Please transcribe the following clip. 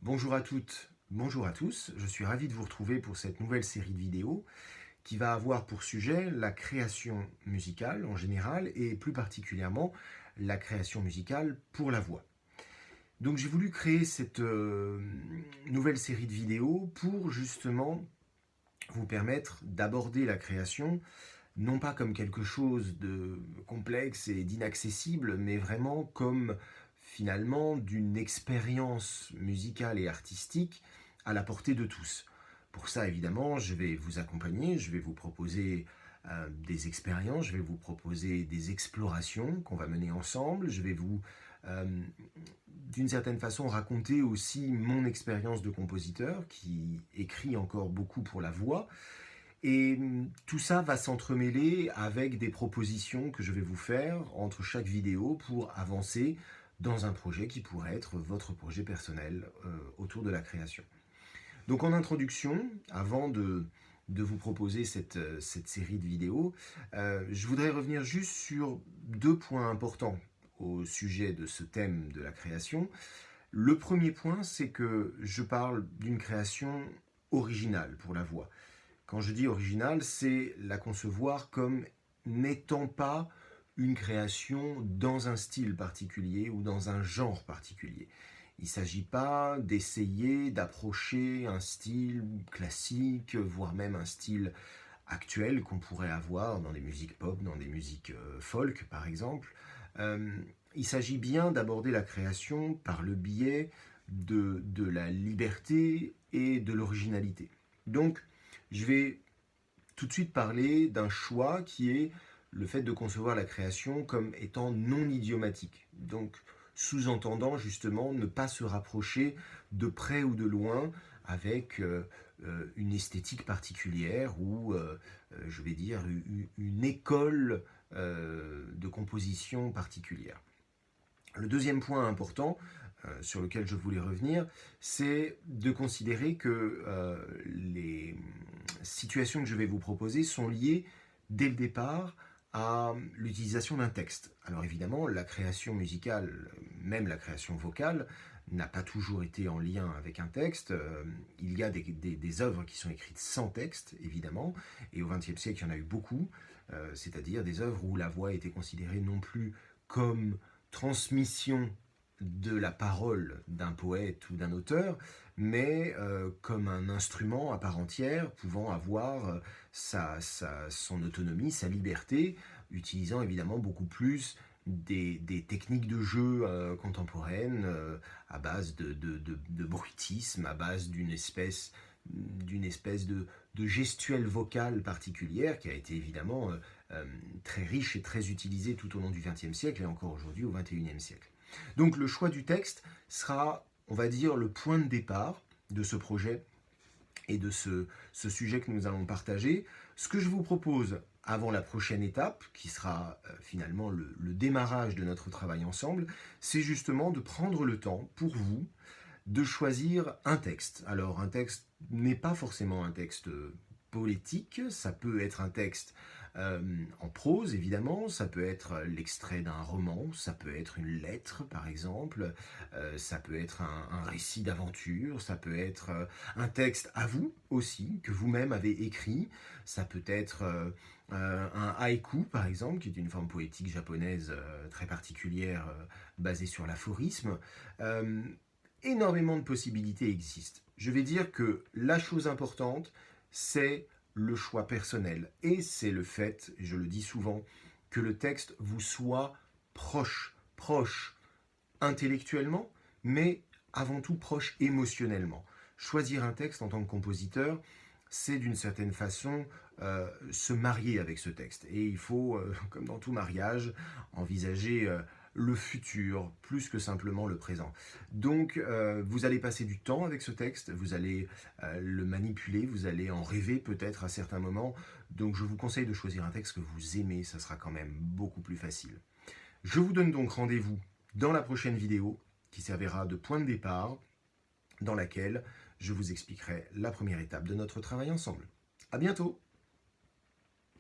Bonjour à toutes, bonjour à tous, je suis ravi de vous retrouver pour cette nouvelle série de vidéos qui va avoir pour sujet la création musicale en général et plus particulièrement la création musicale pour la voix. Donc j'ai voulu créer cette nouvelle série de vidéos pour justement vous permettre d'aborder la création non pas comme quelque chose de complexe et d'inaccessible, mais vraiment comme finalement d'une expérience musicale et artistique à la portée de tous. Pour ça, évidemment, je vais vous accompagner, je vais vous proposer des expériences, je vais vous proposer des explorations qu'on va mener ensemble, je vais vous, euh, d'une certaine façon, raconter aussi mon expérience de compositeur qui écrit encore beaucoup pour la voix, et tout ça va s'entremêler avec des propositions que je vais vous faire entre chaque vidéo pour avancer dans un projet qui pourrait être votre projet personnel autour de la création. Donc en introduction, avant de vous proposer cette série de vidéos, je voudrais revenir juste sur deux points importants au sujet de ce thème de la création. Le premier point, c'est que je parle d'une création originale pour la voix. Quand je dis original, c'est la concevoir comme n'étant pas une création dans un style particulier ou dans un genre particulier. Il ne s'agit pas d'essayer d'approcher un style classique, voire même un style actuel qu'on pourrait avoir dans des musiques pop, dans des musiques folk par exemple. Il s'agit bien d'aborder la création par le biais de la liberté et de l'originalité. Donc, je vais tout de suite parler d'un choix qui est le fait de concevoir la création comme étant non idiomatique. Donc, sous-entendant justement ne pas se rapprocher de près ou de loin avec une esthétique particulière ou, je vais dire, une école de composition particulière. Le deuxième point important sur lequel je voulais revenir, c'est de considérer que les situations que je vais vous proposer sont liées dès le départ à l'utilisation d'un texte. Alors évidemment, la création musicale, même la création vocale, n'a pas toujours été en lien avec un texte. Il y a des œuvres qui sont écrites sans texte, évidemment, et au XXe siècle, il y en a eu beaucoup, c'est-à-dire des œuvres où la voix était considérée non plus comme transmission de la parole d'un poète ou d'un auteur, mais comme un instrument à part entière, pouvant avoir son autonomie, sa liberté, utilisant évidemment beaucoup plus des techniques de jeu contemporaines à base de bruitisme, à base d'une espèce de gestuelle vocale particulière qui a été évidemment très riche et très utilisée tout au long du XXe siècle et encore aujourd'hui au XXIe siècle. Donc le choix du texte sera, on va dire, le point de départ de ce projet et de ce sujet que nous allons partager. Ce que je vous propose avant la prochaine étape, qui sera finalement le démarrage de notre travail ensemble, c'est justement de prendre le temps pour vous de choisir un texte. Alors un texte n'est pas forcément un texte poétique, ça peut être un texte en prose évidemment, ça peut être l'extrait d'un roman, ça peut être une lettre par exemple, ça peut être un récit d'aventure, ça peut être un texte à vous aussi, que vous-même avez écrit, ça peut être un haïku par exemple, qui est une forme poétique japonaise très particulière basée sur l'aphorisme. Énormément de possibilités existent. Je vais dire que la chose importante, c'est le choix personnel. Et c'est le fait, et je le dis souvent, que le texte vous soit proche intellectuellement, mais avant tout proche émotionnellement. Choisir un texte en tant que compositeur, c'est d'une certaine façon se marier avec ce texte. Et il faut, comme dans tout mariage, envisager le futur plus que simplement le présent. Donc vous allez passer du temps avec ce texte, vous allez le manipuler, vous allez en rêver peut-être à certains moments. Donc je vous conseille de choisir un texte que vous aimez, ça sera quand même beaucoup plus facile. Je vous donne donc rendez-vous dans la prochaine vidéo qui servira de point de départ dans laquelle je vous expliquerai la première étape de notre travail ensemble. À bientôt!